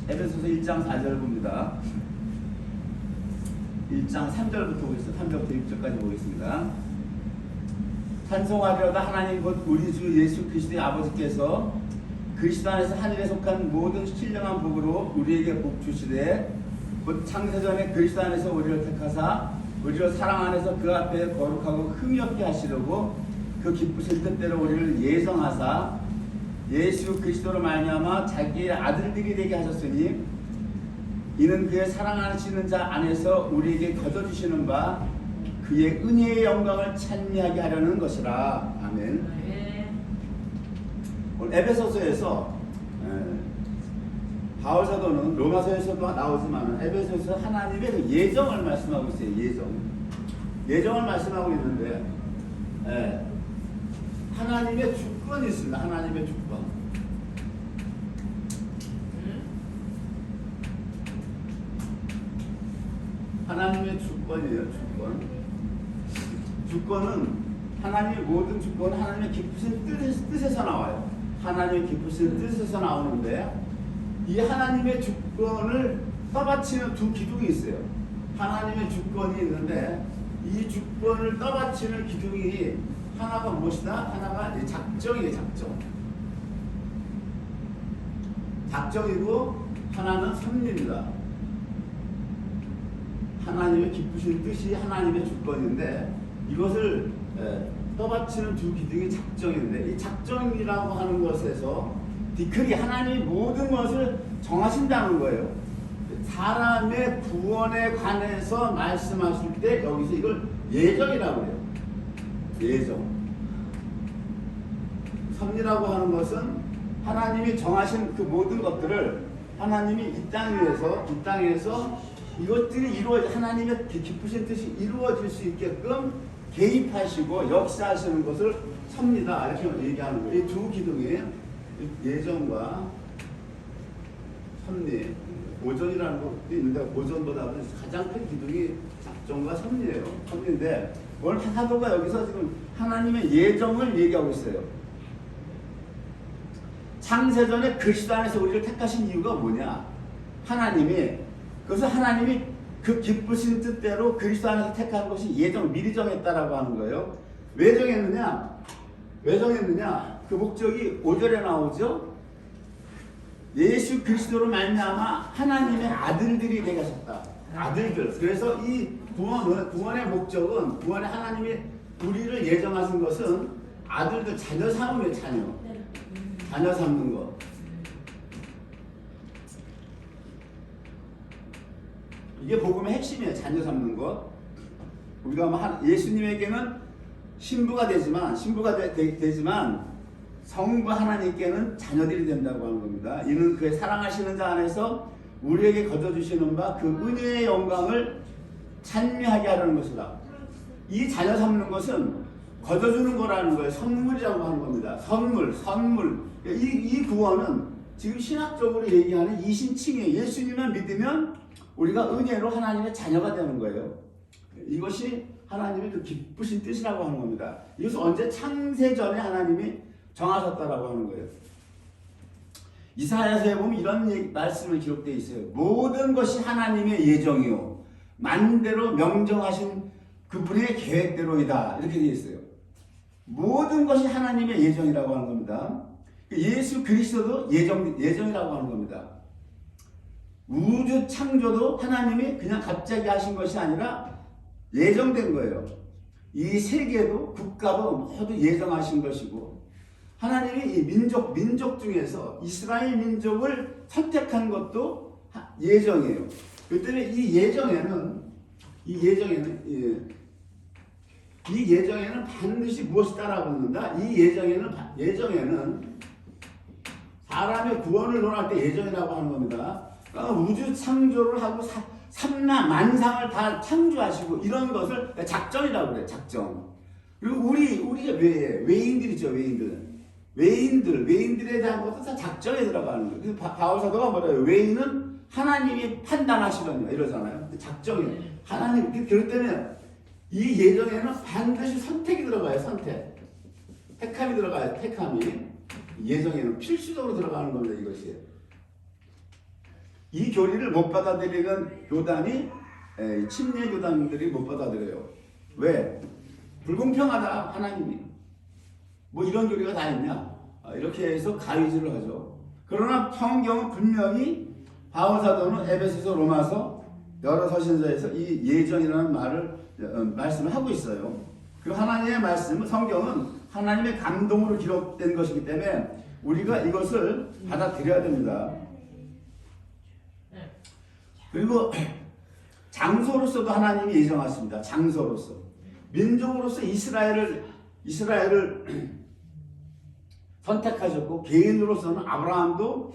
에베소서 1장 4절 봅니다. 1장 3절부터 보겠습니다. 3절부터 6절까지 보겠습니다. 찬송하려다 하나님 곧 우리 주 예수 그리스도의 아버지께서 그리스도 안에서 하늘에 속한 모든 신령한 복으로 우리에게 복 주시되 곧 창세전에 그리스도 안에서 우리를 택하사 우리를 사랑 안에서 그 앞에 거룩하고 흠이 없게 하시려고 그 기쁘신 뜻대로 우리를 예정하사 예수 그리스도로 말미암아 자기의 아들들이 되게 하셨으니 이는 그의 사랑하시는 자 안에서 우리에게 거둬주시는 바 그의 은혜의 영광을 찬미하게 하려는 것이라. 아멘. 오늘 에베소서에서 바울 사도는 로마서에서도 나오지만 에베소서 하나님의 그 예정을 말씀하고 있어요. 예정을 말씀하고 있는데 하나님의 주권이 있습니다. 하나님의 주권. 하나님의 주권이에요. 주권은 하나님의 모든 주권은 하나님의 깊으신 뜻에서 나와요. 하나님의 깊으신 뜻에서 나오는데 이 하나님의 주권을 떠받치는 두 기둥이 있어요. 하나님의 주권이 있는데 이 주권을 떠받치는 기둥이 하나가 무엇이다? 하나가 작정이에요. 작정이고 하나는 섭리입니다. 하나님의 기쁘신 뜻이 하나님의 주권인데 이것을 떠받치는 두 기둥이 작정인데 이 작정이라고 하는 것에서 디크리 하나님이 모든 것을 정하신다는 거예요. 사람의 구원에 관해서 말씀하실 때 여기서 이걸 예정이라고 해요. 예정. 섭리라고 하는 것은 하나님이 정하신 그 모든 것들을 하나님이 이 땅에서 이것들이 하나님의 기쁘신 뜻이 이루어질 수 있게끔 개입하시고 역사하시는 것을 섭니다. 이렇게 얘기하는 거예요. 이 두 기둥이 예정과 섭리, 오전이라는 것도 있는데 오전보다는 가장 큰 기둥이 작정과 섭리예요. 섭리인데 오늘 사도가 여기서 지금 하나님의 예정을 얘기하고 있어요. 창세전에 그리스도 안에서 우리를 택하신 이유가 뭐냐? 그래서 하나님이 그 기쁘신 뜻대로 그리스도 안에서 택한 것이 미리 정했다라고 하는 거예요. 왜 정했느냐? 그 목적이 5절에 나오죠. 예수 그리스도로 말미암아 하나님의 아들들이 되게 하셨다. 아들들. 그래서 이 구원의 목적은 구원의 하나님이 우리를 예정하신 것은 아들들 자녀 삼음의 자녀 삼는 것. 이게 복음의 핵심이에요. 자녀 삼는 것. 우리가 예수님에게는 신부가 되지만 성부 하나님께는 자녀들이 된다고 하는 겁니다. 이는 그의 사랑하시는 자 안에서 우리에게 거둬주시는 바 그 은혜의 영광을 찬미하게 하려는 것이다. 이 자녀 삼는 것은 거둬주는 거라는 거예요. 선물이라고 하는 겁니다. 선물. 이 구원은 지금 신학적으로 얘기하는 이신칭이에요. 예수님만 믿으면 우리가 은혜로 하나님의 자녀가 되는 거예요. 이것이 하나님의 그 기쁘신 뜻이라고 하는 겁니다. 이것은 언제 창세전에 하나님이 정하셨다라고 하는 거예요. 이사야서에 보면 이런 말씀을 기록되어 있어요. 모든 것이 하나님의 예정이요 만대로 명정하신 그분의 계획대로이다. 이렇게 되어 있어요. 모든 것이 하나님의 예정이라고 하는 겁니다. 예수 그리스도도 예정이라고 하는 겁니다. 우주 창조도 하나님이 그냥 갑자기 하신 것이 아니라 예정된 거예요. 이 세계도 국가도 모두 예정하신 것이고 하나님이 이 민족 중에서 이스라엘 민족을 선택한 것도 예정이에요. 그 때문에 이 예정에는 반드시 무엇이 따라붙는다? 이 예정에는 사람의 구원을 논할 때 예정이라고 하는 겁니다. 그러니까 우주 창조를 하고 만상을 다 창조하시고 이런 것을 작정이라고 그래요. 작정. 그리고 우리가 외인들이죠. 외인들에 대한 것도 다 작정에 들어가는 거예요. 그래서 바울 사도가 뭐래요? 외인은 하나님이 판단하시거든요. 이러잖아요. 작정이에요. 하나님. 그럴 때는 이 예정에는 반드시 선택이 들어가요. 택함이 들어가요. 택함이. 예정에는 필수적으로 들어가는 겁니다. 이것이. 이 교리를 못 받아들이는 교단이 침례 교단들이 못 받아들여요. 왜? 불공평하다 하나님이. 뭐 이런 교리가 다 있냐? 이렇게 해서 가위질을 하죠. 그러나 성경은 분명히 바울 사도는 에베소서 로마서 여러 서신서에서 이 예정이라는 말씀을 하고 있어요. 그 하나님의 말씀은 성경은 하나님의 감동으로 기록된 것이기 때문에 우리가 이것을 받아들여야 됩니다. 그리고 장소로서도 하나님이 예정하십니다. 장소로서. 민족으로서 이스라엘을 선택하셨고 개인으로서는 아브라함도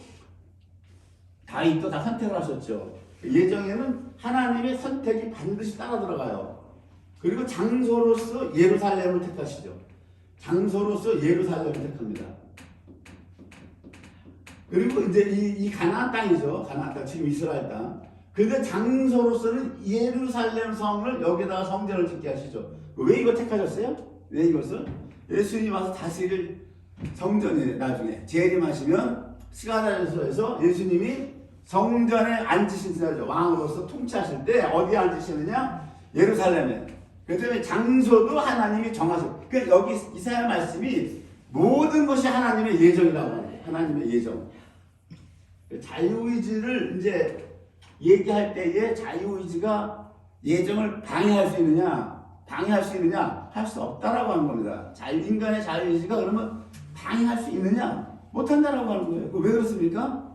다윗도 다 선택을 하셨죠. 예정에는 하나님의 선택이 반드시 따라 들어가요. 그리고 장소로서 예루살렘을 택하시죠. 장소로서 예루살렘을 택합니다. 그리고 이제 이 가나안 땅이죠. 가나안 땅, 지금 이스라엘 땅. 그런데 장소로서는 예루살렘 성을 여기다가 성전을 짓게 하시죠. 왜 이거 택하셨어요? 왜 이것을? 예수님 와서 다스릴 성전이 나중에 재림하시면 스가랴서에서 예수님이 성전에 앉으신다죠. 왕으로서 통치하실 때 어디에 앉으시느냐? 예루살렘에. 그 때문에 장소도 하나님이 정하셨어요. 그러니까 여기 이사야 말씀이 모든 것이 하나님의 예정이라고 합니다. 하나님의 예정. 자유의지를 이제 얘기할 때에 자유의지가 예정을 방해할 수 있느냐? 할 수 없다라고 하는 겁니다. 인간의 자유의지가 그러면 방해할 수 있느냐? 못한다라고 하는 거예요. 왜 그렇습니까?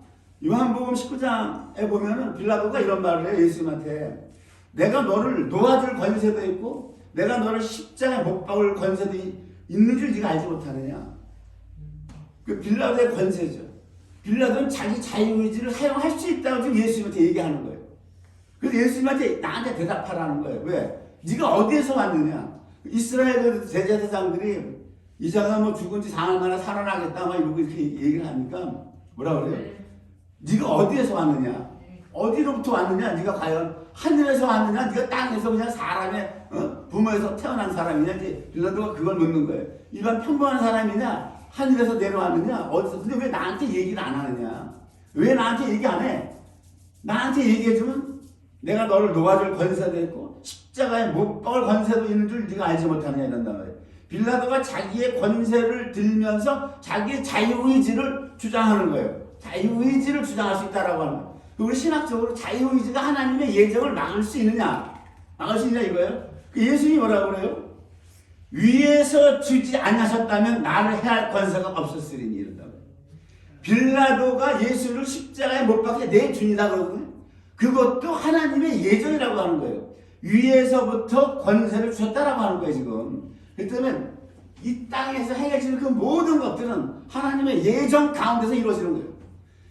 요한복음 19장에 보면은 빌라도가 이런 말을 해요. 예수님한테. 내가 너를 놓아줄 권세도 있고 내가 너를 십자가에 못 박을 권세도 있는 줄 네가 알지 못하느냐? 그 빌라도의 권세죠. 빌라도는 자기 자유의지를 사용할 수 있다고 지금 예수님한테 얘기하는 거예요. 그래서 예수님한테 나한테 대답하라는 거예요. 왜? 네가 어디에서 왔느냐? 이스라엘 대제사장들이 이자가 뭐 죽은 지 4일 만에 살아나겠다 막 이러고 이렇게 얘기를 하니까 뭐라 그래요? 네가 어디에서 왔느냐? 어디로부터 왔느냐? 네가 과연 하늘에서 왔느냐? 네가 땅에서 그냥 사람의 부모에서 태어난 사람이냐? 이제 빌라도가 그걸 묻는 거예요. 일반 평범한 사람이냐? 하늘에서 내려왔느냐? 어디서? 근데 왜 나한테 얘기를 안 하느냐? 왜 나한테 얘기 안 해? 나한테 얘기해주면 내가 너를 놓아줄 권세도 있고 십자가에 못 박을 권세도 있는 줄 네가 알지 못하느냐 이런단 말이에요. 빌라도가 자기의 권세를 들면서 자기의 자유의지를 주장하는 거예요. 자유의지를 주장할 수 있다라고 하는 거예요. 우리 신학적으로 자유의지가 하나님의 예정을 막을 수 있느냐? 막을 수 있냐 이거예요. 예수님이 뭐라고 그래요? 위에서 주지 않으셨다면 나를 해할 권세가 없었으리니 이런다고. 빌라도가 예수를 십자가에 못 박게 내 주니다 그러거든요. 그것도 하나님의 예정이라고 하는 거예요. 위에서부터 권세를 주셨다라고 하는 거예요 지금. 그렇기 때문에 이 땅에서 행해지는 그 모든 것들은 하나님의 예정 가운데서 이루어지는 거예요.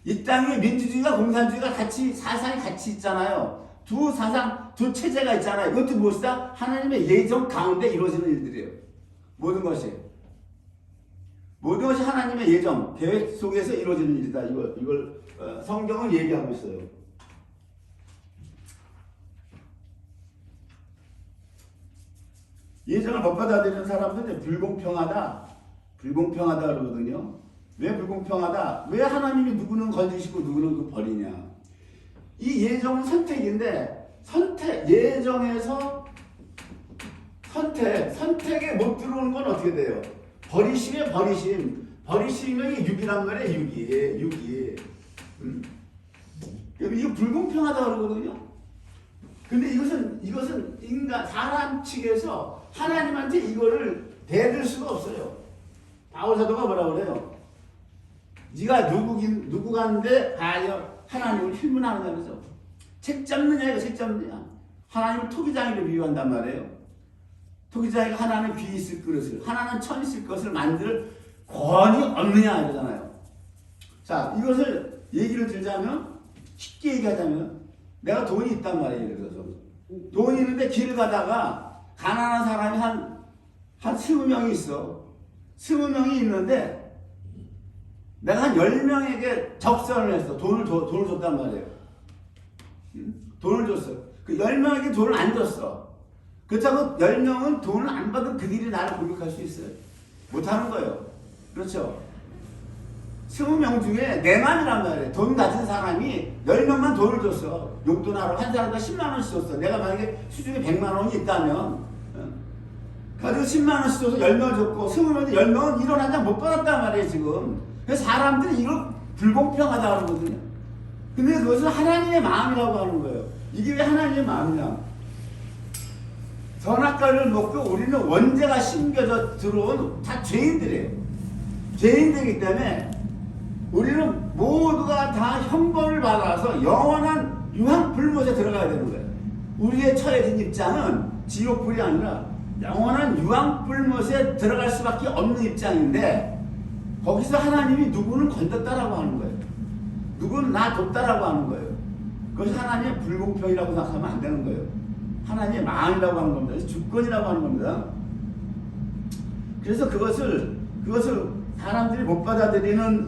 이 땅에 민주주의가 공산주의가 같이 사상이 같이 있잖아요. 두 사상, 두 체제가 있잖아요. 이것도 무엇이다? 하나님의 예정 가운데 이루어지는 일들이에요. 모든 것이 하나님의 예정, 계획 속에서 이루어지는 일이다. 이걸 성경은 얘기하고 있어요. 예정을 못 받아들이는 사람들은 불공평하다 그러거든요. 왜 불공평하다? 왜 하나님이 누구는 건지시고 누구는 그 버리냐? 이 예정은 선택인데 예정에서 선택에 못 들어오는 건 어떻게 돼요? 버리심에 버리심이 육이란 말이에요. 육이. 이거 불공평하다 그러거든요. 근데 이것은 사람 측에서 하나님한테 이거를 대들 수가 없어요. 바울 사도가 뭐라고 그래요? 네가 누구간데 과연 하나님을 힐문하느냐 그러죠. 책 잡느냐 이거 책 잡느냐. 하나님을 토기장이로 비유한단 말이에요. 토기장이가 하나는 귀 있을 그릇을 하나는 천 있을 것을 만들 권이 없느냐 이러잖아요. 자 이것을 얘기를 들자면 쉽게 얘기하자면 내가 돈이 있단 말이에요. 그래서 돈이 있는데 길을 가다가 가난한 사람이 한 20명이 있어. 20명이 있는데 내가 한 10명에게 적선을 했어. 돈을 줬단 말이에요. 돈을 줬어. 그 10명에게 돈을 안 줬어. 그렇다고 10명은 돈을 안 받은 그들이 나를 공격할 수 있어요? 못하는 거예요. 그렇죠? 20명 중에 내 맘이란 말이에요. 돈 가진 사람이 10명만 돈을 줬어. 용돈 하러 한 사람당 10만 원씩 줬어. 내가 만약에 수중에 100만 원이 있다면 가지고 10만 원씩 줘서 10명 줬고 20명인데 10명은 1원 한 장 못 받았단 말이에요 지금. 그래서 사람들이 이걸 불공평하다 그러거든요. 근데 그것은 하나님의 마음이라고 하는 거예요. 이게 왜 하나님의 마음이냐. 선악과를 먹고 우리는 원죄가 심겨져 들어온 다 죄인들이에요. 죄인들이기 때문에 우리는 모두가 다 형벌을 받아서 영원한 유황불못에 들어가야 되는 거예요. 우리의 처해진 입장은 지옥불이 아니라 영원한 유황불못에 들어갈 수밖에 없는 입장인데 거기서 하나님이 누구는 건졌다라고 하는 거예요. 누구는 나 돕다라고 하는 거예요. 그것이 하나님의 불공평이라고 생각하면 안 되는 거예요. 하나님의 마음이라고 하는 겁니다. 주권이라고 하는 겁니다. 그래서 그것을 사람들이 못 받아들이는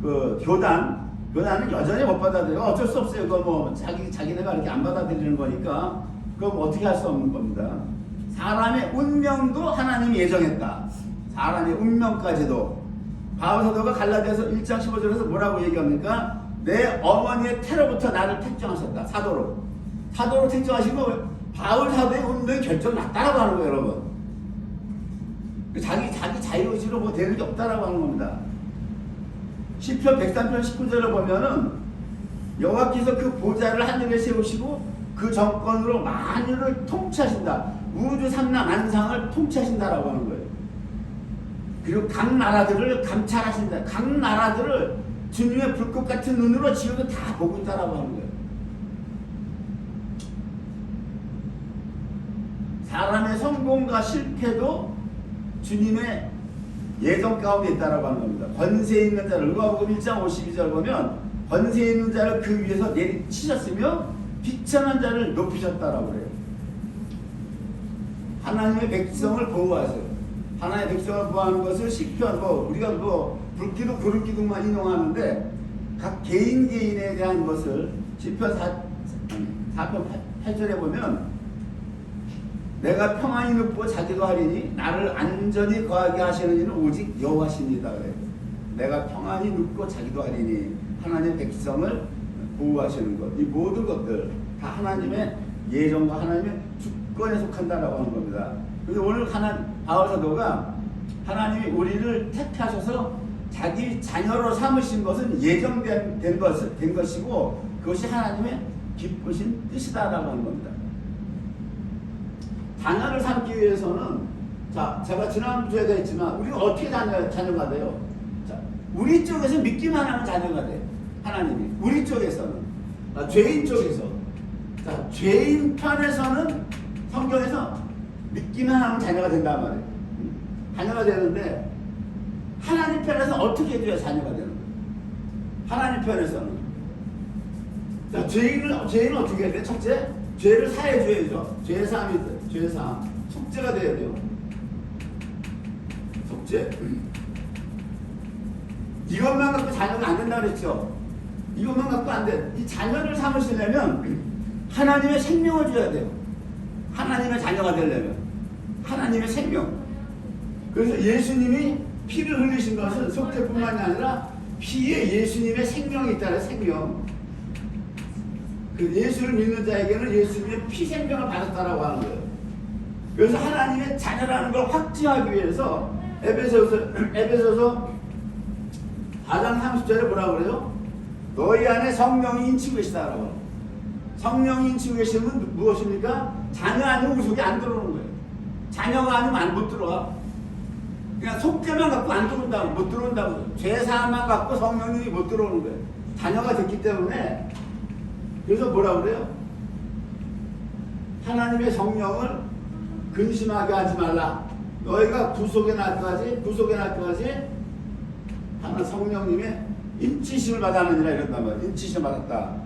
그 교단은 여전히 못 받아들여. 어쩔 수 없어요. 그거 뭐 자기네가 이렇게 안 받아들이는 거니까 그럼 어떻게 할 수 없는 겁니다. 사람의 운명도 하나님이 예정했다. 사람의 운명까지도. 바울 사도가 갈라디아서 1장 15절에서 뭐라고 얘기합니까? 내 어머니의 태로부터 나를 택정하셨다. 사도로 택정하시고 바울 사도의 운명이 결정났다라고 하는 거예요, 여러분. 자기 자유의지로 뭐 되는 게 없다라고 하는 겁니다. 시편 103편 19절을 보면은 여호와께서 그 보좌를 하늘에 세우시고 그 정권으로 만유를 통치하신다. 우주 삼라 만상을 통치하신다라고 하는 거예요. 그리고 각 나라들을 감찰하신다. 각 나라들을 주님의 불꽃 같은 눈으로 지금도 다 보고 있다라고 하는 거예요. 사람의 성공과 실패도 주님의 예정 가운데 있다라고 하는 겁니다. 권세 있는 자를 누가복음 1장 52절 보면 권세 있는 자를 그 위에서 내리치셨으며 비천한 자를 높이셨다라고 그래요. 하나님의 백성을 보호하세요. 하나님의 백성을 보호하는 것을 시편 우리가 불기둥 구름기둥만 인용하는데 각 개인에 대한 것을 시편 4편 8절에 보면 내가 평안히 눕고 자기도 하리니 나를 안전히 거하게 하시는 이는 오직 여호와시니이다 그래요. 내가 평안히 눕고 자기도 하리니 하나님의 백성을 보호하시는 것, 이 모든 것들 다 하나님의 예정과 하나님의 주권에 속한다라고 하는 겁니다. 그래서 오늘 바울 사도가 하나님이 우리를 택하셔서 자기 자녀로 삼으신 것은 예정된 것이고 그것이 하나님의 기쁘신 뜻이다라고 하는 겁니다. 자녀를 삼기 위해서는 제가 지난주에도 했지만 우리가 어떻게 자녀가 돼요? 우리 쪽에서 믿기만 하면 자녀가 돼. 하나님이 우리 쪽에서는 죄인 쪽에서 죄인 편에서는 성경에서 믿기만 하면 자녀가 된단 말이에요. 자녀가 되는데 하나님 편에서 어떻게 해줘야 자녀가 되는 거예요? 하나님 편에서는 죄인은 어떻게 해야 돼? 첫째, 죄를 사해줘야죠. 죄사함이 돼. 죄사함. 속죄가 돼야 돼요. 속죄. 이것만 갖고 자녀가 안 된다고 그랬죠. 이것만 갖고 안 돼. 이 자녀를 삼으시려면 하나님의 생명을 줘야 돼요. 하나님의 자녀가 되려면 하나님의 생명. 그래서 예수님이 피를 흘리신 것은 속죄뿐만이 아니라 피에 예수님의 생명이 있다는 생명. 그 예수를 믿는 자에게는 예수님의 피 생명을 받았다라고 하는 거예요. 그래서 하나님의 자녀라는 걸 확증하기 위해서 에베소서 4장 30절에 뭐라고 그래요? 너희 안에 성령이 인치고 계시다라고. 성령이 인치고 계시면 무엇입니까? 자녀 아니면 우리 속에 안 들어오는 거예요. 자녀가 아니면 못 들어와. 그냥 속죄만 갖고 안 들어온다고, 못 들어온다고. 죄사함만 갖고 성령님이 못 들어오는 거예요. 자녀가 됐기 때문에. 그래서 뭐라고 그래요? 하나님의 성령을 근심하게 하지 말라. 너희가 구속에 날 때까지 하나님 성령님의 인치심을 받았느니라 이런단 말이에요. 인치심 받았다.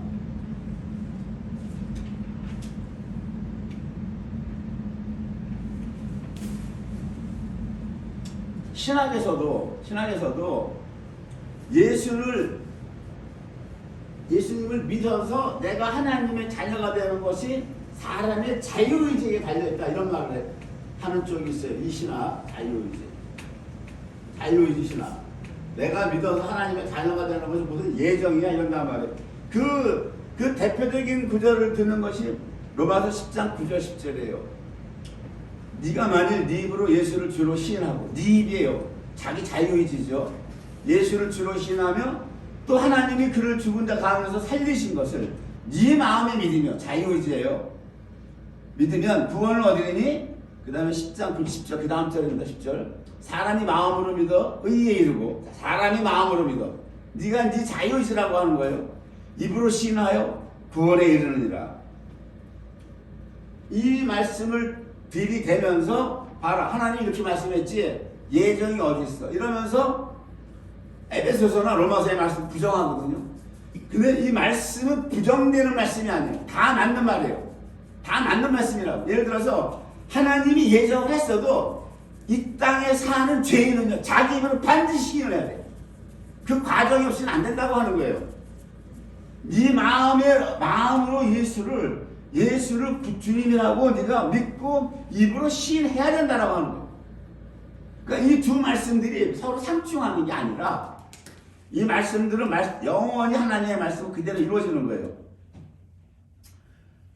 신학에서도 예수님을 믿어서 내가 하나님의 자녀가 되는 것이 사람의 자유의지에 달려있다 이런 말을 하는 쪽이 있어요. 이 신학, 자유의지 신학. 내가 믿어서 하나님의 자녀가 되는 것이 무슨 예정이야 이런단 말이에요. 그 대표적인 구절을 듣는 것이 로마서 10장 9절 10절이에요. 네가 만일 네 입으로 예수를 주로 시인하고, 네 입이에요. 자기 자유의지죠. 예수를 주로 시인하며 또 하나님이 그를 죽은 자 가운데서 살리신 것을 네 마음에 믿으며, 자유의지예요. 믿으면 구원을 얻으리니, 그 다음에 10장 90절, 그 다음 절입니다. 10절. 사람이 마음으로 믿어 의에 이르고, 사람이 마음으로 믿어. 네가 네 자유의지라고 하는 거예요. 입으로 시인하여 구원에 이르느니라. 이 말씀을 들이대면서 봐라, 하나님이 이렇게 말씀했지 예정이 어디 있어 이러면서 에베소서나 로마서의 말씀 부정하거든요. 근데 이 말씀은 부정되는 말씀이 아니에요. 다 맞는 말이에요. 다 맞는 말씀이라고. 예를 들어서 하나님이 예정을 했어도 이 땅에 사는 죄인은요, 자기 입으로 반드시 시인을 해야 돼요. 그 과정이 없이는 안 된다고 하는 거예요. 네 마음으로 예수를 주님이라고 네가 믿고 입으로 시인해야 된다라고 하는 거예요. 그러니까 이 두 말씀들이 서로 상충하는 게 아니라 이 말씀들은 영원히 하나님의 말씀은 그대로 이루어지는 거예요.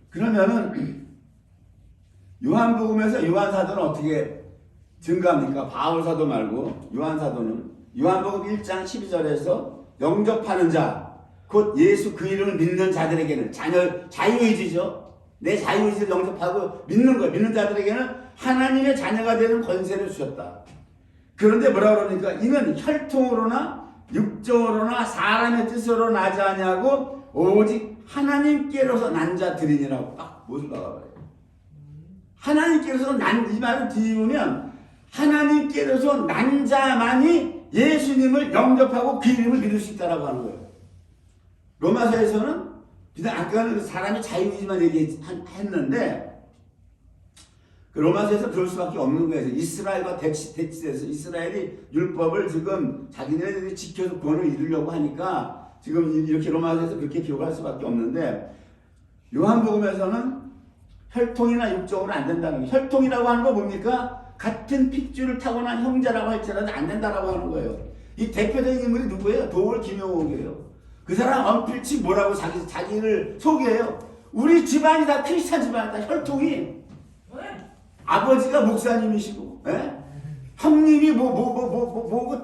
그러면은 요한복음에서 요한사도는 어떻게 증가합니까? 바울사도 말고 요한사도는 요한복음 1장 12절에서 영접하는 자, 곧 예수 그 이름을 믿는 자들에게는 자유의지죠. 내 자유의지를 영접하고 믿는 거, 믿는 자들에게는 하나님의 자녀가 되는 권세를 주셨다. 그런데 뭐라 그러니까 이는 혈통으로나 육정으로나 사람의 뜻으로 나지 아니하고 오직 하나님께로서 난 자들이니라고 딱 못을 박아버려요. 하나님께로서 이 말을 뒤집으면 하나님께로서 난 자만이 예수님을 영접하고 그 이름을 믿을 수 있다라고 하는 거예요. 로마서에서는 그냥 아까는 사람의 자유의지만 얘기했는데 그 로마서에서 그럴 수밖에 없는 거예요. 이스라엘과 대치돼서 이스라엘이 율법을 지금 자기네들이 지켜서 구원을 이루려고 하니까 지금 이렇게 로마서에서 그렇게 기록할 수밖에 없는데, 요한복음에서는 혈통이나 육정으로 안 된다는 거예요. 혈통이라고 하는 거 뭡니까? 같은 핏줄을 타고난 형제라고 할지라도 안 된다라고 하는 거예요. 이 대표적인 인물이 누구예요? 도울 김용옥이에요. 그 사람 언필치 뭐라고 자기를 소개해요. 우리 집안이 다 크리스찬 집안이다. 혈통이 아버지가 목사님이시고, 형님이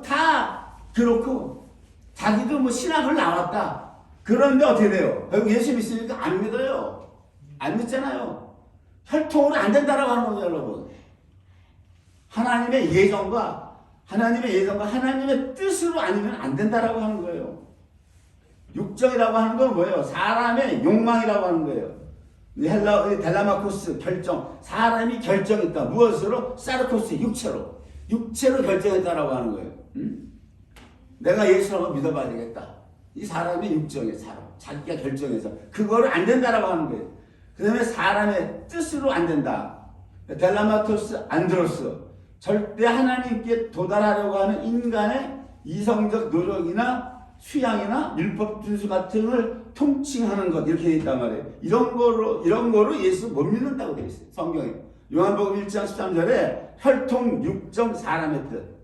다 그렇고, 자기도 신학을 나왔다. 그런데 어떻게 돼요? 결국 예수 믿으니까 안 믿어요. 안 믿잖아요. 혈통으로 안 된다라고 하는 거죠, 여러분. 하나님의 예정과 하나님의 뜻으로 아니면 안 된다라고 하는 거예요. 육정이라고 하는 건 뭐예요? 사람의 욕망이라고 하는 거예요. 델라마코스 결정, 사람이 결정했다. 무엇으로? 사르코스, 육체로 결정했다라고 하는 거예요. 내가 예수라고 믿어봐야 되겠다. 이 사람의 육정의 사람, 자기가 결정해서 그거를 안 된다라고 하는 거예요. 그 다음에 사람의 뜻으로 안 된다. 델라마토스, 안드로스, 절대 하나님께 도달하려고 하는 인간의 이성적 노력이나 수양이나 율법 준수 같은 걸 통칭하는 것, 이렇게 되어 있단 말이에요. 이런 거로 예수 못 믿는다고 되어 있어요. 성경에. 요한복음 1장 13절에 혈통, 육정, 사람의 뜻.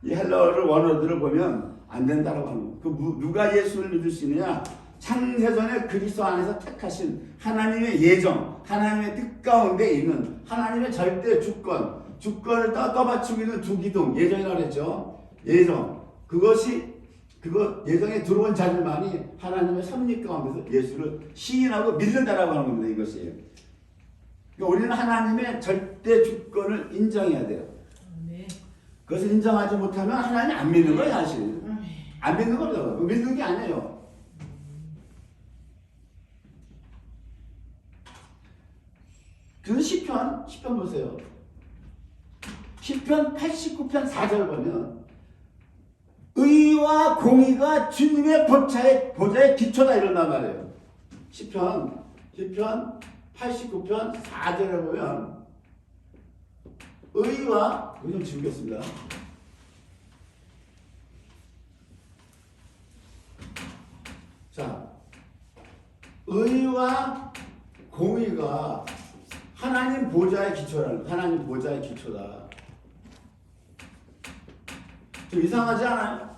이 헬라어를 원어들을 보면 안 된다라고 하는 거예요. 누가 예수를 믿을 수 있느냐? 창세전에 그리스도 안에서 택하신 하나님의 예정, 하나님의 뜻 가운데 있는 하나님의 절대 주권을 떠받치고 있는 두 기둥, 예정이라고 했죠. 예정. 그거 예정에 들어온 자들만이 하나님의 섭리 가운데서 예수를 시인하고 믿는다라고 하는 겁니다. 이것이에요. 그러니까 우리는 하나님의 절대 주권을 인정해야 돼요. 그것을 인정하지 못하면 하나님 안 믿는 거예요, 사실. 안 믿는 거죠. 믿는 게 아니에요. 그 시편 보세요. 시편 89편 4절 보면 의와 공의가 주님의 보좌의 기초다 이런단 말이에요. 시편 89편 4절에 보면 의와, 이거 좀 지우겠습니다. 자, 의와 공의가 하나님 보좌의 기초라는, 하나님 보좌의 기초다. 좀 이상하지 않아요?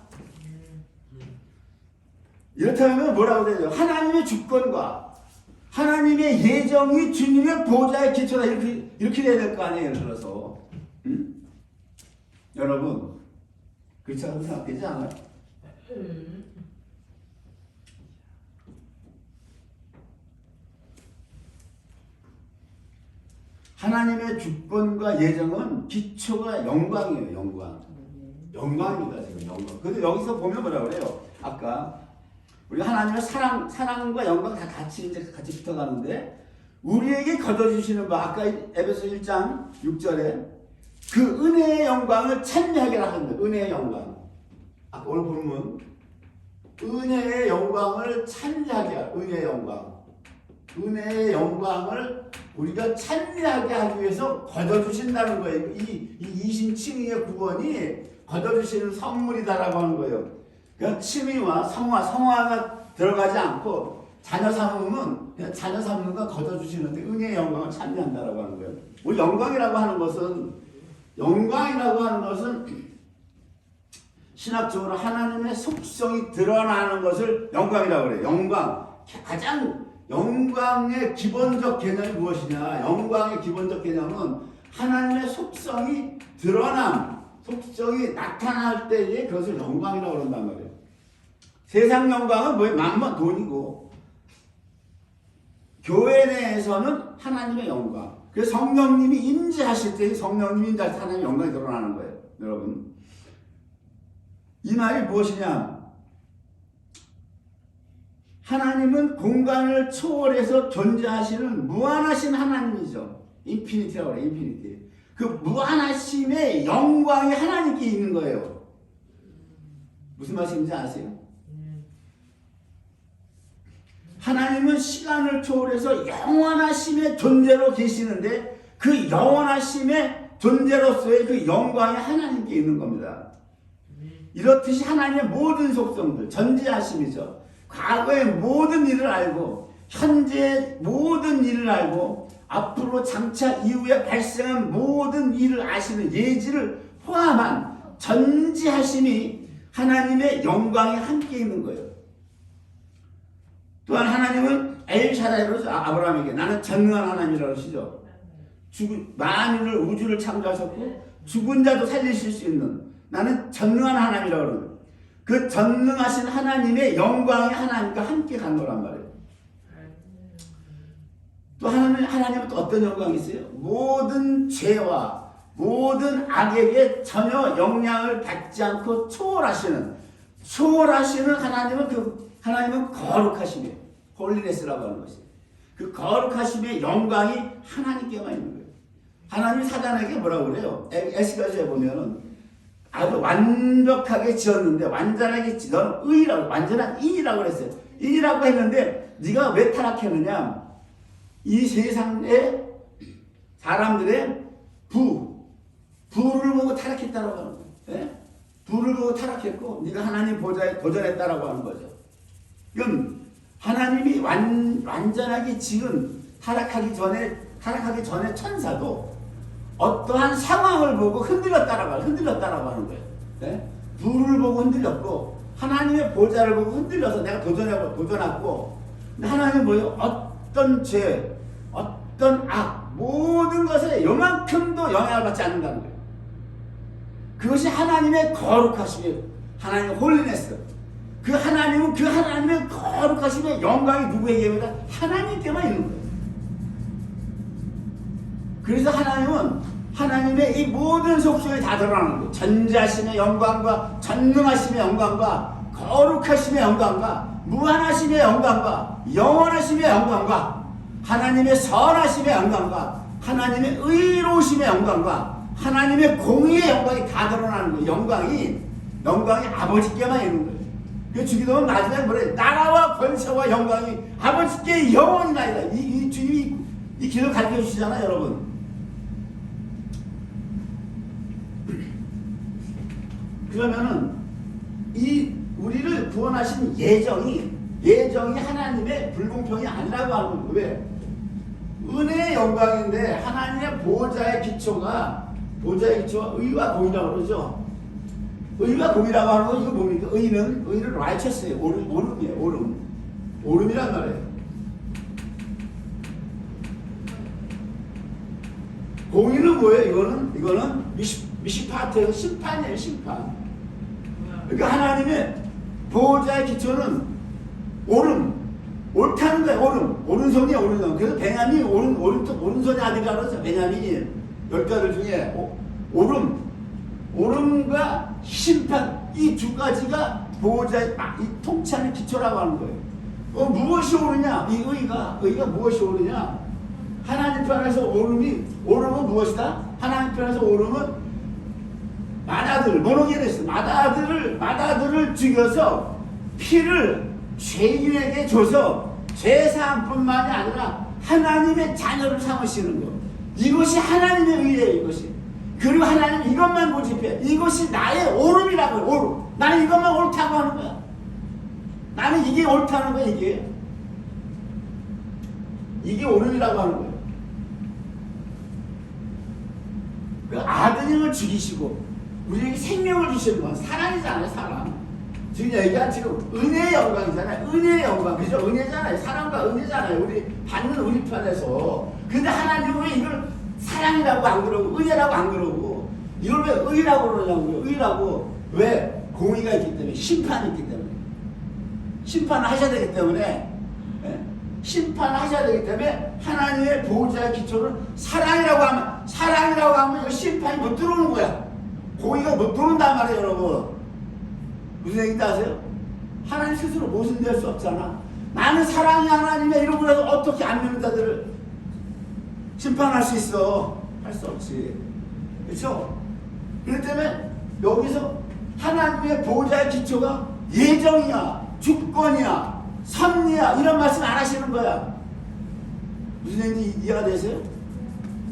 이렇다면 뭐라고 되죠? 하나님의 주권과 하나님의 예정이 주님의 보좌의 기초다. 이렇게 돼야 될 거 아니에요. 예를 들어서. 여러분, 그렇다고 생각되지 않아요? 하나님의 주권과 예정은 기초가 영광이에요. 영광입니다. 지금 영광. 근데 여기서 보면 뭐라고 그래요? 아까 우리 하나님의 사랑과 영광 다 같이 붙어가는데 우리에게 거둬주시는 바 아까 에베소 1장 6절에 그 은혜의 영광을 찬미하게라 하는 거예요. 은혜의 영광. 아까 오늘 본문 은혜의 영광을 찬미하게 하라. 은혜의 영광을 우리가 찬미하게 하기 위해서 거둬주신다는 거예요. 이 이신칭의의 구원이 거둬주시는 선물이다라고 하는 거예요. 그러니까 칭의와 성화가 들어가지 않고 자녀 삼음은 그냥 자녀 삼음과 거둬주시는데 은혜의 영광을 찬미한다라고 하는 거예요. 우리 영광이라고 하는 것은 신학적으로 하나님의 속성이 드러나는 것을 영광이라고 그래요. 영광. 가장 영광의 기본적 개념이 무엇이냐? 영광의 기본적 개념은 하나님의 속성이 속성이 나타날 때에 그것을 영광이라고 그런단 말이에요. 세상 영광은 뭐예요? 만만 돈이고 교회 내에서는 하나님의 영광. 그래서 성령님이 임재하실 때 하나님의 영광이 드러나는 거예요. 여러분. 이 말이 무엇이냐? 하나님은 공간을 초월해서 존재하시는 무한하신 하나님이죠. 인피니티라고 그래요. 인피니티. 그 무한하심의 영광이 하나님께 있는 거예요. 무슨 말씀인지 아세요? 하나님은 시간을 초월해서 영원하심의 존재로 계시는데 그 영원하심의 존재로서의 그 영광이 하나님께 있는 겁니다. 이렇듯이 하나님의 모든 속성들, 전지하심이죠. 과거의 모든 일을 알고 현재의 모든 일을 알고 앞으로 장차 이후에 발생한 모든 일을 아시는 예지를 포함한 전지하심이 하나님의 영광이 함께 있는 거예요. 또한 하나님은 엘샤다이로 아브라함에게 나는 전능한 하나님이라고 하시죠. 만유를 우주를 창조하셨고 죽은 자도 살리실 수 있는 나는 전능한 하나님이라고 그러는 거예요. 그 전능하신 하나님의 영광이 하나님과 함께 간 거란 말이에요. 또 하나님은 또 어떤 영광이 있어요? 모든 죄와 모든 악에게 전혀 영향을 받지 않고 초월하시는 하나님은 거룩하심이에요. 홀리네스라고 하는 것이. 그 거룩하심의 영광이 하나님께만 있는 거예요. 하나님이 사단에게 뭐라고 그래요? 에스겔서에 보면은 아주 완벽하게 지었는데 완전하게 너는 의라고 완전한 인이라고 그랬어요. 인이라고 했는데 네가 왜 타락했느냐? 이 세상의 사람들의 부를 보고 타락했다라고 하는 거예요. 예? 부를 보고 타락했고 네가 하나님 보좌에 도전했다라고 하는 거죠. 그럼 하나님이 완전하게 지은 타락하기 전에 천사도 어떠한 상황을 보고 흔들렸다라고 하는 거예요. 네? 불을 보고 흔들렸고 하나님의 보좌를 보고 흔들려서 내가 도전했고 근데 하나님은 뭐예요? 어떤 죄, 어떤 악 모든 것에 요만큼도 영향을 받지 않는다는 거예요. 그것이 하나님의 거룩하심이에요. 하나님의 홀리네스. 그 하나님의 거룩하심의 영광이 누구에게 있는가? 하나님께만 있는 거예요. 그래서 하나님의 이 모든 속성이 다 드러나는 거예요. 전지하심의 영광과 전능하심의 영광과 거룩하심의 영광과 무한하심의 영광과 영원하심의 영광과 하나님의 선하심의 영광과 하나님의 의로우심의 영광과 하나님의 공의의 영광이 다 드러나는 거예요. 영광이 아버지께만 있는 거예요. 그 주기도문 마지막에 뭐래? 나라와 권세와 영광이 아버지께 영원히 나이다. 이 주님이 이 기도 가르쳐 주시잖아요, 여러분. 그러면은 우리를 구원하신 예정이 하나님의 불공평이 아니라고 하는 거예요. 왜? 은혜의 영광인데 하나님의 보좌의 기초가 의와 공이라고 그러죠. 의가 공이라고 하는 건 이거 뭡니까? 의는 righteous예요. 오름이에요. 오름이란 말이에요. 공의는 뭐예요? 이거는 미시파트에서 심판이에요. 심판. 그러니까 하나님의 보호자의 기초는 옳다는 거예요. 오른손이에요. 오른손. 그래서 베냐민이 오른손의 아들이라고 그러죠. 베냐민이 10가들 중에 오름과 심판, 이 두 가지가 보호자의 이 통치하는 기초라고 하는 거예요. 무엇이 옳으냐? 이 의가 무엇이 옳으냐? 하나님 편에서 오름은 무엇이다? 하나님 편에서 오름은 맏아들, 모노게네스, 맏아들을 죽여서 피를 죄인에게 줘서 죄사함뿐만이 아니라 하나님의 자녀를 삼으시는 것. 이것이 하나님의 의예요. 이것이. 그리고 하나님 이것만 고집해. 이것이 나의 오름이라고요. 오름. 나는 이것만 옳다고 하는 거야. 나는 이게 옳다는 거야. 이게 오름이라고 하는 거예요. 그 아드님을 죽이시고 우리에게 생명을 주시는 건 사랑이잖아요. 사랑. 지금 얘기한 은혜의 영광이잖아요. 은혜의 영광. 그죠? 은혜잖아요. 사랑과 은혜잖아요. 우리 받는 우리 편에서. 근데 하나님은 왜 이걸 사랑이라고 안 그러고 은혜라고 안 그러고 이걸 왜 의라고 그러냐고요. 의라고. 왜? 공의가 있기 때문에. 심판이 있기 때문에. 심판을 하셔야 되기 때문에. 심판을 하셔야 되기 때문에 하나님의 보호자의 기초를 사랑이라고 하면 이거 심판이 못 들어오는 거야. 공의가 못 들어온단 말이에요. 여러분. 무슨 얘기인지 아세요? 하나님 스스로 모순될 수 없잖아. 나는 사랑이 하나님의 이름으로 해서 어떻게 안 믿는 자들을 심판할 수 있어? 할 수 없지. 그렇죠? 그렇기 때문에 여기서 하나님의 보호자의 기초가 예정이야, 주권이야, 섭리야 이런 말씀 안 하시는 거야. 무슨 얘기인지 이해가 되세요?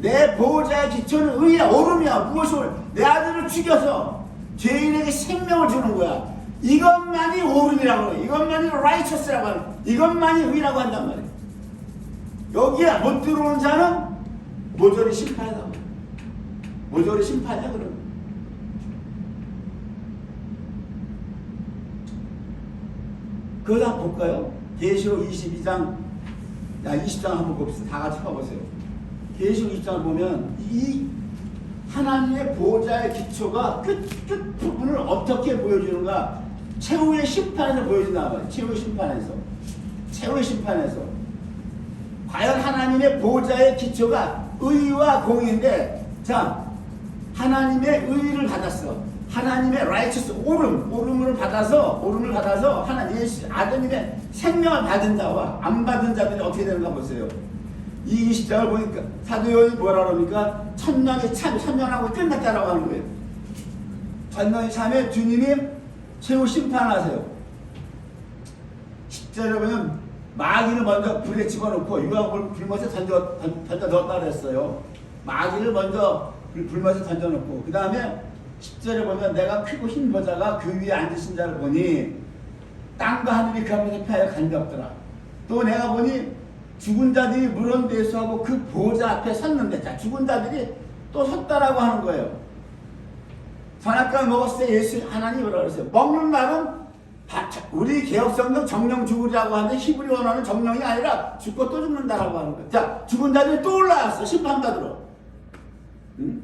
내 보호자의 기초는 의야, 오름이야. 무엇이 옳음? 내 아들을 죽여서 죄인에게 생명을 주는 거야. 이것만이 오름이라고 해요. 이것만이 righteous라고 하는 거예요. 이것만이 의라고 한단 말이에요. 여기에 못 들어오는 자는 모조리 심판이다. 모조리 심판이야. 그러면 그거 한번 볼까요? 계시록 22장 20장 한번 봅시다. 다 같이 봐보세요. 계시록 20장을 보면 이 하나님의 보호자의 기초가 끝 부분을 어떻게 보여주는가? 최후의 심판에서 보여준단 말이에요. 최후의 심판에서 과연 하나님의 보호자의 기초가 의와 공의인데, 자, 하나님의 의를 받았어. 하나님의 righteous 오름을 받아서 하나님 예수 아드님의 생명을 받은 자와 안 받은 자들이 어떻게 되는가 보세요. 이 20장을 보니까 사도 요한이 뭐라 그럽니까? 천년하고 끝났다라고 하는 거예요. 천년이 참에 주님이 최후 심판하세요. 10절에 보면 마귀를 먼저 불에 집어넣고 유황을 불못에 던져 넣었다 그랬어요. 마귀를 먼저 불못에 던져 넣고 그 다음에 10절에 보면 내가 크고 흰 보좌가 그 위에 앉으신 자를 보니 땅과 하늘이 그 앞에서 패하여 간격더라. 또 내가 보니 죽은 자들이 물은 배수하고 그 보좌 앞에 섰는데, 자, 죽은 자들이 또 섰다라고 하는 거예요. 선악과를 먹었을 때 예수 하나님이 뭐라고 그랬어요? 먹는 말은 우리 개혁성경 정령 죽으리라고 하는데 히브리 원어는 정령이 아니라 죽고 또 죽는다라고 하는 거예요. 자, 죽은 자들이 또 올라왔어. 심판받으러. 응?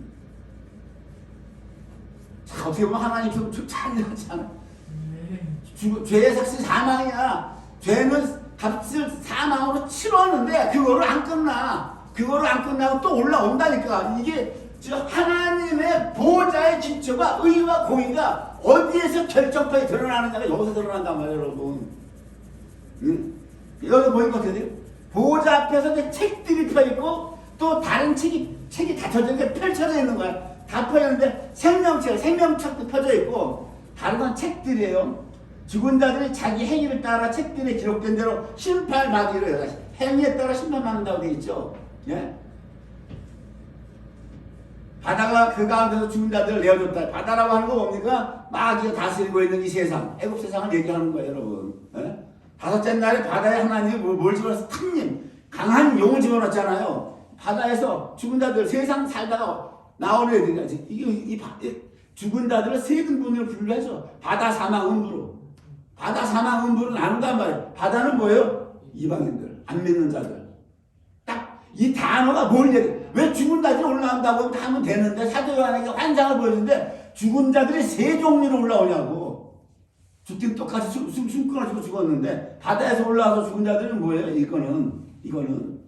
자, 어떻게 보면 하나님 좀 잔인하잖아. 죄의 삭시 사망이야. 죄는 값을 사망으로 치렀는데 그거를 안 끝나고 또 올라온다니까. 이게 하나님의 보호자의 기초가 의와 공의가 어디에서 결정판이 드러나느냐가 여기서 드러난단 말이에요, 여러분. 응? 여기 보니까 어떻게 돼요? 보호자 앞에서 책들이 펴있고 또 다른 책이 다 펼쳐져 있는 거야. 다 펴있는데 생명책도 펴져 있고 다른 건 책들이에요. 죽은 자들이 자기 행위를 따라 책들에 기록된 대로 심판을 받기로 해요. 행위에 따라 심판받는다고 되어 있죠. 예? 바다가 그 가운데서 죽은 자들을 내어줬다. 바다라고 하는 거 뭡니까? 마귀가 다스리고 있는 이 세상, 애국 세상을 얘기하는 거예요, 여러분. 예? 다섯째 날에 바다에 하나님이 뭘 집어넣어서 탕님, 강한 용을 집어넣었잖아요. 바다에서 죽은 자들 세상 살다가 나오는 애들이 죽은 자들을 세 등분으로 분류하죠. 바다, 사망, 음부로. 바다, 사망, 음부로 나눈단 말이에요. 바다는 뭐예요? 이방인들, 안 믿는 자들. 딱 이 단어가 뭘 얘기해? 왜 죽은 자들이 올라온다고 하면 되는데 사도 요한에게 환상을 보여주는데 죽은 자들이 세 종류로 올라오냐고. 죽긴 똑같이 숨 끊어지고 죽었는데 바다에서 올라와서 죽은 자들은 뭐예요? 이거는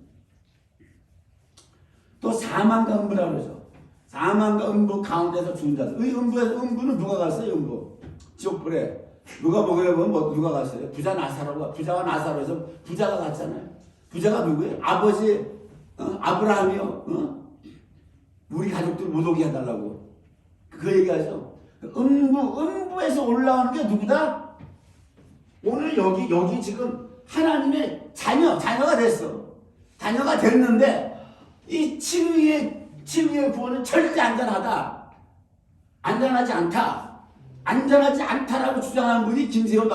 또 사망과 음부라고 그러죠. 사망과 음부 가운데서 죽은 자들. 이 음부는 누가 갔어요? 음부 지옥불에 누가 보기로 보면 누가 갔어요? 부자와 나사로에서 부자가 갔잖아요. 부자가 누구예요? 아버지 아브라함이요. 우리 가족들 못 오게 해달라고 그 얘기하죠. 음부에서 올라오는 게 누구다? 오늘 여기 지금 하나님의 자녀가 됐어. 자녀가 됐는데 이 칭의의 구원은 절대 안전하지 않다라고 주장하는 분이 김세훈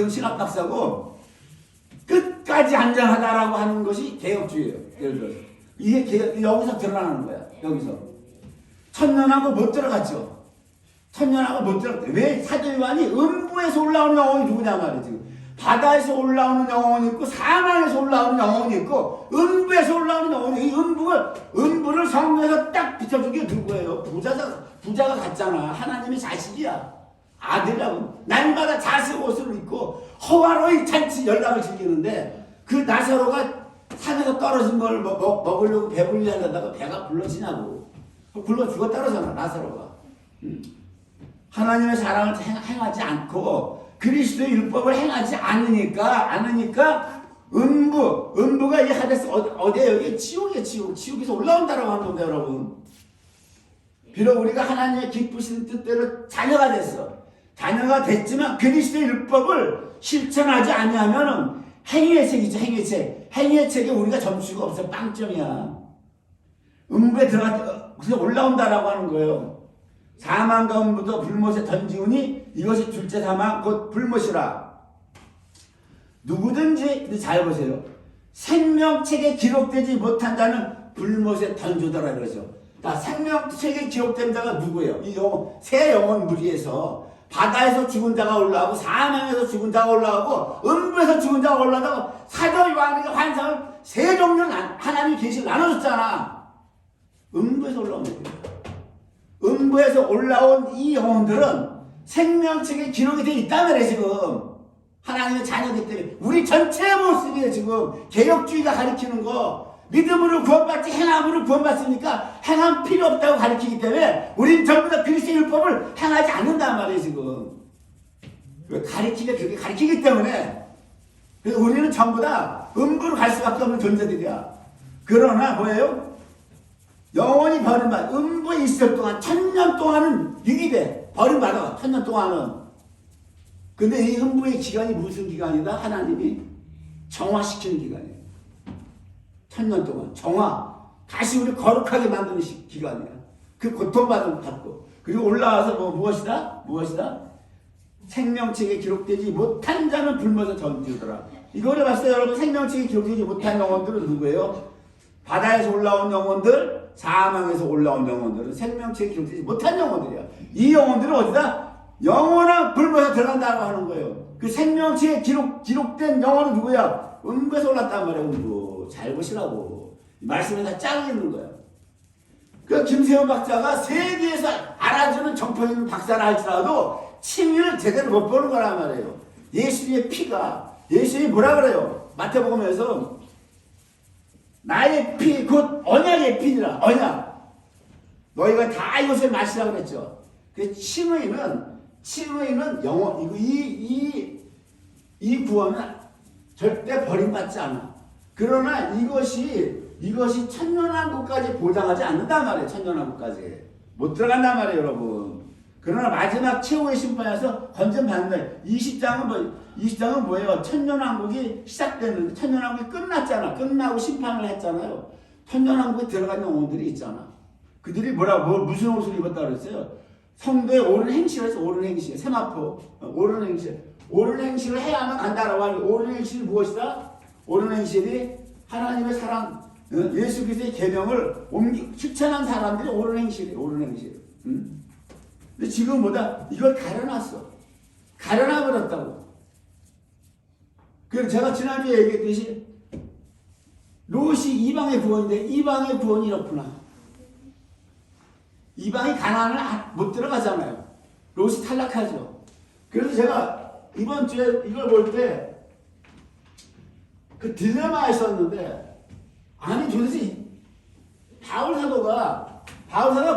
신학 박사고 끝까지 안전하다라고 하는 것이 개혁주의예요. 예를 들어서 이게 여기서 드러나는 거야. 여기서 천년하고 못 들어갔죠. 왜 사도 요한이 음부에서 올라오는 영혼이 누구냐 말이야. 지금 바다에서 올라오는 영혼이 있고 사망에서 올라오는 영혼이 있고 음부에서 올라오는 영혼이 이 음부를 성경에서 딱 비춰준 게 누구예요? 부자가 갔잖아. 하나님의 자식이야. 아들이라고. 날마다 자색 옷을 입고 허화로이 잔치 연락을 즐기는데 그 나사로가 산에서 떨어진 걸 먹으려고 배불리 하려다가 배가 굴러지냐고. 굴러 죽었다 그러잖아. 나사로가. 하나님의 사랑을 행하지 않고 그리스도의 율법을 행하지 않으니까 음부가 이 하데스 어디에 여기 지옥에서 올라온다라고 하는 건데 여러분. 비록 우리가 하나님의 기쁘신 뜻대로 자녀가 됐어. 자녀가 됐지만 그리스도의 율법을 실천하지 아니하면은 행위의 책이죠. 행위의 책에 우리가 점수가 없어. 빵점이야. 음부에 그래서 올라온다라고 하는 거예요. 사망과 음부도 불못에 던지우니 이것이 둘째 사망 곧 불못이라. 누구든지 잘 보세요. 생명책에 기록되지 못한 자는 불못에 던지더라 그러죠. 자, 생명책에 기록된 자가 누구예요? 이 새 영혼 무리에서 바다에서 죽은 자가 올라오고 사망에서 죽은 자가 올라오고 음부에서 죽은 자가 올라오고 사도 요한에게 환상을 세 종류 하나님이 계시를 나눠줬잖아. 음부에서 올라오는 거예요. 음부에서 올라온 이 영혼들은 생명책에 기록이 되어 있단 말이에요. 지금 하나님의 자녀들 때문에 우리 전체의 모습이에요. 지금 개혁주의가 가리키는 거 믿음으로 구원받지 행함으로 구원받으니까 행함 필요 없다고 가리키기 때문에 우린 전부 다 그리스도의 율법을 행하지 않는단 말이에요. 지금 그렇게 가리키기 때문에 그래서 우리는 전부 다 음부로 갈 수밖에 없는 존재들이야. 그러나 뭐예요? 영원히 버림받아. 음부에 있을 동안 1000년 동안은 유기돼. 버림받아. 1000년 동안은. 근데 이 음부의 기간이 무슨 기간이다? 하나님이 정화시키는 기간이에요. 1000년 동안 정화. 다시 우리 거룩하게 만드는 기간이야. 그 고통받은 받고. 그리고 올라와서 무엇이다? 생명책에 기록되지 못한 자는 불못에 던지더라. 이거를 봤을 때 여러분 생명책에 기록되지 못한 영혼들은 누구예요? 바다에서 올라온 영혼들, 사망에서 올라온 영혼들은 생명책에 기록되지 못한 영혼들이야. 이 영혼들은 어디다? 영원한 불못에 들어간다고 하는 거예요. 그 생명책에 기록된 영혼은 누구야? 음부에서 올랐단 말이야. 음부. 잘 보시라고. 말씀에 다 짱이 있는 거야. 그 김세훈 박사가 세계에서 알아주는 정통 있는 박사라 할지라도 칭의를 제대로 못 보는 거란 말이에요. 예수님의 피가, 예수님이 뭐라 그래요? 마태복음에서 나의 피, 곧 언약의 피니라. 언약. 너희가 다 이것을 마시라고 그랬죠. 그 칭의는 영원, 이 구원은 절대 버림받지 않아. 그러나 이것이 천년왕국까지 보장하지 않는단 말이에요. 천년왕국까지. 못 들어간단 말이에요, 여러분. 그러나 마지막 최후의 심판에서 건전받는 거예요. 20장은 뭐예요? 천년왕국이 시작됐는데, 천년왕국이 끝났잖아. 끝나고 심판을 했잖아요. 천년왕국에 들어간 영혼들이 있잖아. 그들이 무슨 옷을 입었다 그랬어요? 성도의 옳은 행실을 해서 옳은 행실. 세마포. 옳은 행실. 옳은 행실을 해야만 간다라고 하는 옳은 행실이 무엇이다? 옳은 행실이 하나님의 사랑, 예수 그리스도의 계명을 실천한 사람들이 옳은 행실이에요. 옳은 행실. 근데 지금 뭐다? 이걸 가려놨어. 가려놔버렸다고. 그래서 제가 지난주에 얘기했듯이 롯이 이방의 구원인데 이방의 구원이 이렇구나. 이방이 가나안을 못 들어가잖아요. 롯이 탈락하죠. 그래서 제가 이번 주에 이걸 볼 때 그 딜레마가 있었는데, 아니 도대체 바울 사도가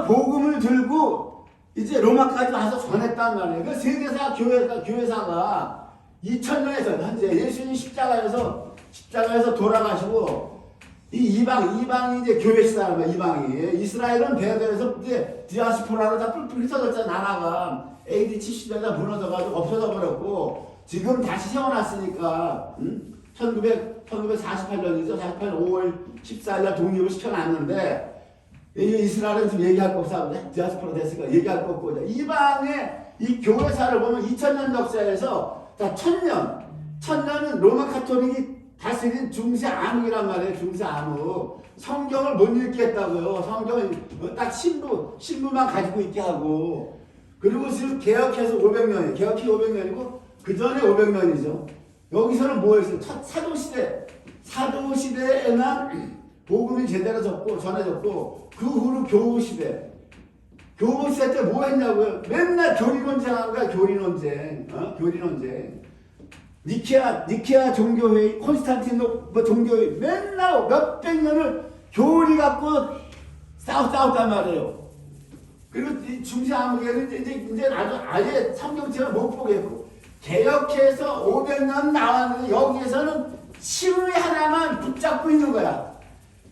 복음을 들고 이제 로마까지 와서 전했단 말이에요. 그 세계사 교회사가 2000년에서 현재 예수님 십자가에서 돌아가시고 이방이 이제 교회시다. 이방이 이스라엘은 배달에서 이제 디아스포라로 다 뿔뿔 흩어졌잖아. 나라가 AD 70년대 무너져가지고 없어져 버렸고 지금 다시 세워놨으니까 1948년이죠. 48년 5월 14일 독립을 시켜놨는데 이스라엘은 지금 얘기할 거 없어. 디아스포라 됐으니까 얘기할 거 없고 이방의 이 교회사를 보면 2000년 역사에서 자 1000년은 로마 카톨릭이 다스린 중세 암흑이란 말이에요. 중세 암흑. 성경을 못 읽게 했다고요. 성경을 딱 신부만 가지고 있게 하고. 그리고 지금 개혁해서 500년이에요. 개혁이 500년이고 그 전에 500년이죠. 여기서는 뭐였어요? 첫 사도시대에만 복음이 제대로 전해졌고 그 후로 교우시대. 교우시대 때 뭐 했냐고요? 맨날 교리논쟁한 거야. 교리논쟁. 니케아 종교회의, 콘스탄티노 종교회의 맨날 몇백 년을 교리 갖고 싸웠단 말이에요. 그리고 이 중세 암흑에는 이제 아예 성경책을 못 보겠고 개혁해서 500년 나왔는데 여기에서는 신의 하나만 붙잡고 있는 거야.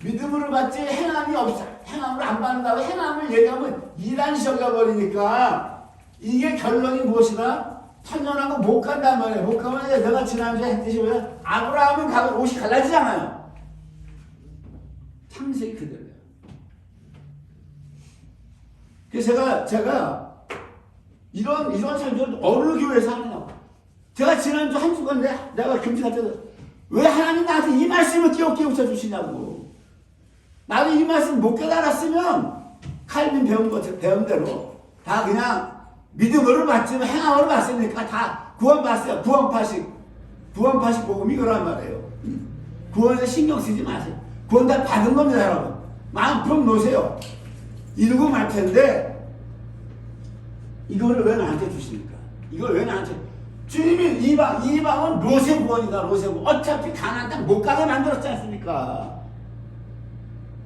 믿음으로 받지 행함이 없어. 행함을 안 받는다고 행함을 얘기하면 이단시 여겨버리니까 이게 결론이 무엇이다? 천년왕국 못 간단 말이에요. 못 가면 내가 지난주에 했듯이 뭐야? 아브라함은 가고 옷이 갈라지잖아요. 창세기 그대로예요. 그래서 제가 이런 설교를 어느 교회에서 하느냐고. 제가 지난주 한 주간데 내가 금식할 때도 왜 하나님 나한테 이 말씀을 깨우쳐 주시냐고. 나도 이 말씀 못 깨달았으면 칼빈 배운 대로 다 그냥 믿음으로 받지만 행함으로 받으니까 다 구원받았어요. 구원파식 복음이 그란 말이에요. 구원에 신경 쓰지 마세요. 구원 다 받은 겁니다, 여러분. 마음 품 놓으세요. 이러고 말 텐데 이거를 왜 나한테 주십니까? 이걸 왜 나한테? 주님이 이방은 롯의 구원이다. 롯의 구원. 어차피 가나안 땅 못 가게 만들었지 않습니까?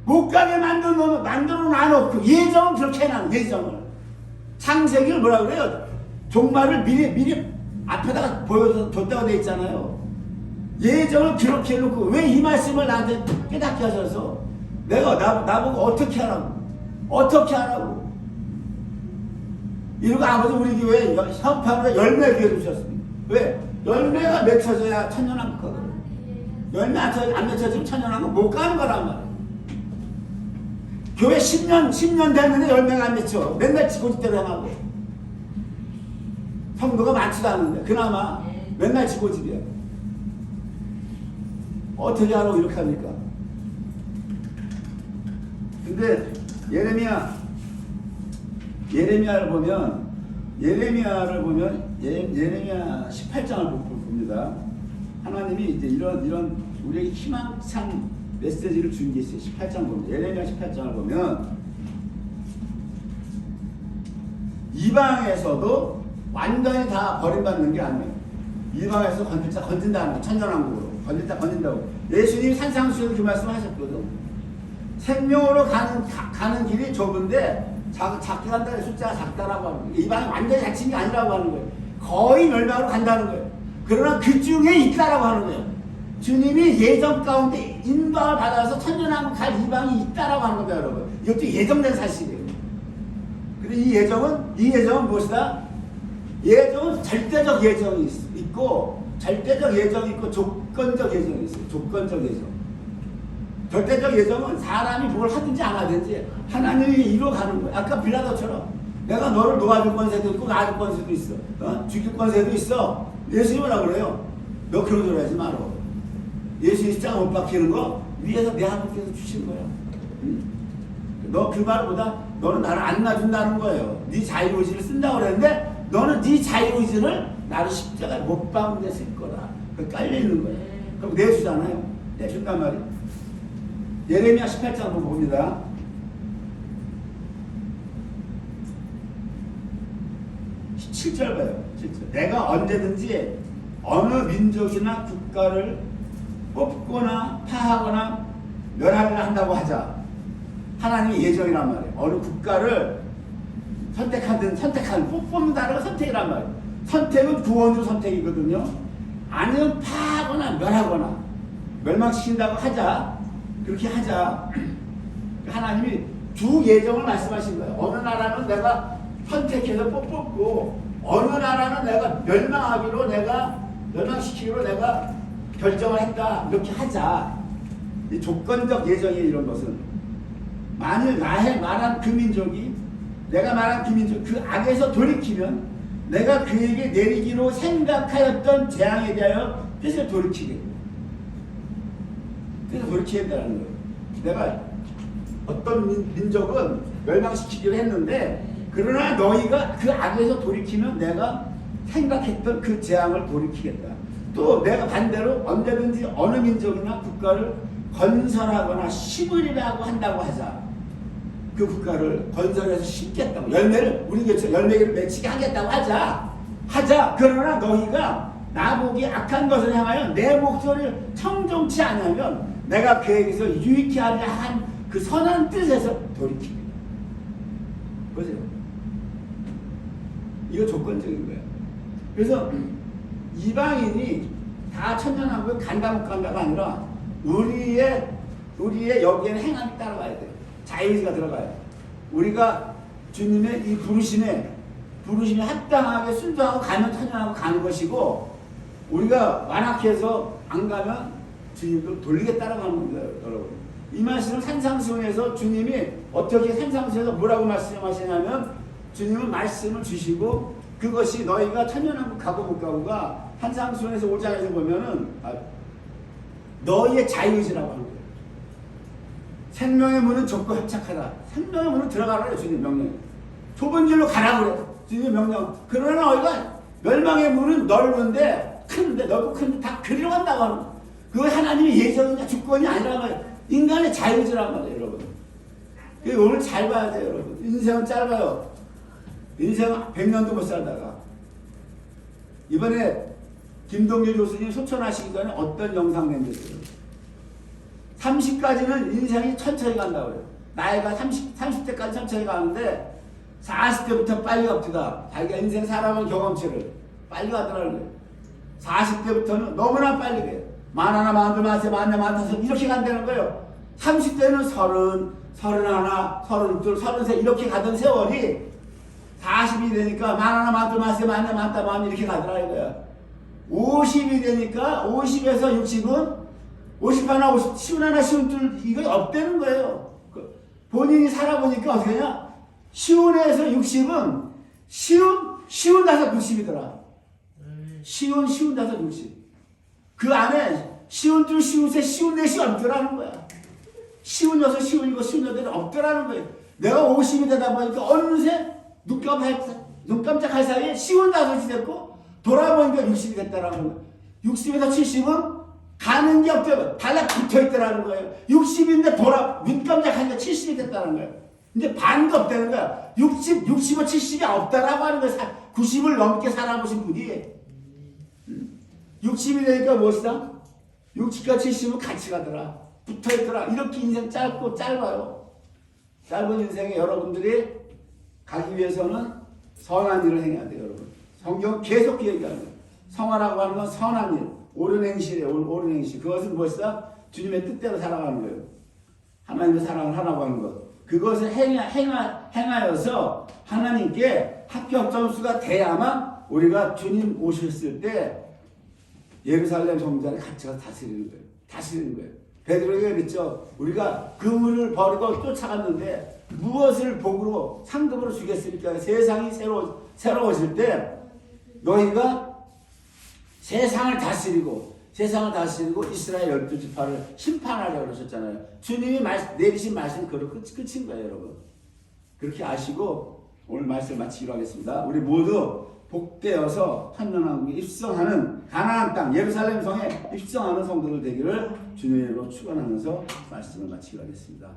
못 가게 만들어 놔놓고 예정은 그렇게 해놔. 예정을. 창세기를 뭐라 그래요? 종말을 미리 앞에다가 보여줬다고 돼 있잖아요. 예정을 그렇게 해놓고 왜 이 말씀을 나한테 깨닫게 하셔서 내가 나보고 어떻게 하라고 이러고 아버지 우리 교회 현판으로 열매 기회 주셨습니다. 왜? 열매가 맺혀져야 천년왕국하거든. 열매 안 맺혀지면 천년왕국 못 가는 거란 말이야. 교회 10년 됐는데 열매가 안 맺혀. 맨날 지고집대로 행하고. 성도가 많지도 않은데 그나마 맨날 지고집이야. 어떻게 하라고 이렇게 합니까? 근데 예레미야를 보면 예레미야 18장을 봅니다. 하나님이 이제 이런 우리에게 희망찬 메시지를 준 게 있어요. 18장 보면 예레미야 18장을 보면 이방에서도 완전히 다 버림받는 게 아니에요. 이방에서 건진다는 거, 천년왕국으로 건진다고. 예수님이 산상수에서 그 말씀 하셨거든. 생명으로 가는 길이 좁은데 작게 간다는 숫자가 작다라고 하는 거예요. 이방이 완전히 닫힌 게 아니라고 하는 거예요. 거의 멸망으로 간다는 거예요. 그러나 그 중에 있다라고 하는 거예요. 주님이 예정 가운데 인도를 받아서 천년왕국 갈 이방이 있다라고 하는 겁니다, 여러분. 이것도 예정된 사실이에요. 근데 이 예정은 무엇이다? 예정은 절대적 예정이 있고 조건적 예정이 있어요. 조건적 예정. 절대적 예정은 사람이 뭘 하든지 안 하든지 하나님이 이루어가는 거예요. 아까 빌라도처럼 내가 너를 놓아줄 권세도 있고 놔줄 권세도 있어. 죽일 권세도 있어. 예수님이 뭐라 그래요? 너 그런 소리 하지 마라. 예수 십자가 못 박히는 거 위에서 내 아버지께서 주신 거야. 너 그 말보다 너는 나를 안 놔준다는 거예요. 네 자유의지를 쓴다고 그랬는데 너는 네 자유의지를 나를 십자가에 못 박은 데 쓸 거다. 그 깔려있는 거예요. 그럼 내주잖아요. 내준단 말이에요. 예레미야 18장 한번 봅니다. 7절 봐요. 7절. 내가 언제든지 어느 민족이나 국가를 뽑거나 파하거나 멸하려 한다고 하자. 하나님의 예정이란 말이에요. 어느 국가를 뽑는다는 건 선택이란 말이에요. 선택은 구원으로 선택이거든요. 아니면 파하거나 멸하거나 멸망시킨다고 하자. 그렇게 하자. 하나님이 두 예정을 말씀하신 거예요. 어느 나라는 내가 선택해서 뽑고 어느 나라는 내가 멸망시키기로 내가 결정을 했다. 이렇게 하자. 이 조건적 예정이에요. 이런 것은 만일 말한 그 민족이 내가 말한 그 민족 그 악에서 돌이키면 내가 그에게 내리기로 생각하였던 재앙에 대하여 그래서 돌이키게. 그래서 돌이켜야 된다는 거예요. 내가 어떤 민족은 멸망시키기로 했는데 그러나 너희가 그 악에서 돌이키면 내가 생각했던 그 재앙을 돌이키겠다. 또 내가 반대로 언제든지 어느 민족이나 국가를 건설하거나 심으리라고 한다고 하자. 그 국가를 건설해서 심겠다고 우리 열매를 맺히게 하겠다고 하자. 그러나 너희가 나보기 악한 것을 향하여 내 목소리를 청종치 않으면 내가 그에게서 유익케 하려 한 그 선한 뜻에서 돌이킵니다. 보세요. 이거 조건적인 거예요. 그래서 이방인이 다 천년왕국에 간다 못 간다가 아니라 우리의 여기에는 행함이 따라가야 돼요. 자유의지가 들어가요. 우리가 주님의 이 부르심에 합당하게 순종하고 가면 천년하고 가는 것이고 우리가 완악해서 안 가면 주님도 돌리게 따라가는 겁니다. 여러분. 이 말씀을 산상수훈에서 주님이 어떻게 산상수훈에서 뭐라고 말씀하시냐면 주님은 말씀을 주시고 그것이 너희가 천년왕국 가고 못 가고가 산상수훈에서 5장에서 보면은 너희의 자유의지라고 하는 거예요. 생명의 문은 좁고 협착하다. 생명의 문은 들어가라 그래요. 주님 명령. 좁은 길로 가라 그래요. 주님 명령. 그러나 너희가 멸망의 문은 넓은데 넓고 큰데 다 그리로 간다고 하는 거예요. 그거 하나님의 예정이냐 주권이 아니란 말이에요. 인간의 자유의지란 말이에요. 여러분. 오늘 잘 봐야 돼요. 여러분. 인생은 짧아요. 인생은 100년도 못 살다가 이번에 김동길 교수님 소천하시기 전에 어떤 영상 낸댔어요. 30까지는 인생이 천천히 간다고 해요. 나이가 30대까지 천천히 가는데 40대부터 빨리 갑시다. 자기가 인생 살아본 경험치를 빨리 가더라는 거예요. 40대부터는 너무나 빨리 가요. 만 하나, 만둘, 만세, 만네, 만다섯 이렇게 간다는 거예요. 30대는 30, 31, 32, 33 이렇게 가던 세월이 40이 되니까 만 하나, 만둘, 만세, 만네, 만다, 만 이렇게 가더라 이거야. 50이 되니까 50에서 60은 50 하나, 50, 50 하나, 52 이거 없다는 거예요. 본인이 살아보니까 어떻게 하냐? 50에서 60은 쉬운 다섯 60이더라. 쉬운 다섯 60. 그 안에 쉬운 둘, 쉬운 셋, 쉬운 넷이 없더라는 거야. 쉬운 여섯, 쉬운 일곱, 쉬운 여덟은 없더라는 거예요. 내가 50이 되다 보니까 어느새 눈 깜짝할 사이에 쉬운 다섯이 됐고 돌아보니까 60이 됐다라는 거예요. 60에서 70은 가는 게 없대요. 달라붙어 있더라는 거예요. 60인데 눈 깜짝하니까 70이 됐다는 거예요. 이제 반도 없다는 거야. 60, 65, 70이 없다라고 하는 거야. 90을 넘게 살아보신 분이. 60이 되니까 무엇이다? 60과 70은 같이 가더라. 붙어 있더라. 이렇게 인생 짧고 짧아요. 짧은 인생에 여러분들이 가기 위해서는 선한 일을 행해야 돼요, 여러분. 성경 계속 얘기하는 거예요. 성화라고 하는 건 선한 일, 옳은 행실이에요. 옳은 행실. 그것은 무엇이다? 주님의 뜻대로 살아가는 거예요. 하나님의 사랑을 하라고 하는 것. 그것을 행하여서 하나님께 합격 점수가 돼야만 우리가 주님 오셨을 때 예루살렘 성전에 같이 가서 다스리는 거예요. 베드로에게 그랬죠. 우리가 그물을 버리고 쫓아갔는데 무엇을 복으로 상급으로 주겠습니까? 세상이 새로워질 때 너희가 세상을 다스리고 이스라엘 12지파를 심판하려고 그러셨잖아요. 주님이 내리신 말씀이 그로 끝인 거예요, 여러분. 그렇게 아시고 오늘 말씀 마치기로 하겠습니다. 우리 모두 복되어서 천년왕국에 입성하는 가나안 땅 예루살렘 성에 입성하는 성도들 되기를 주님으로 축원하면서 말씀을 마치기로 하겠습니다.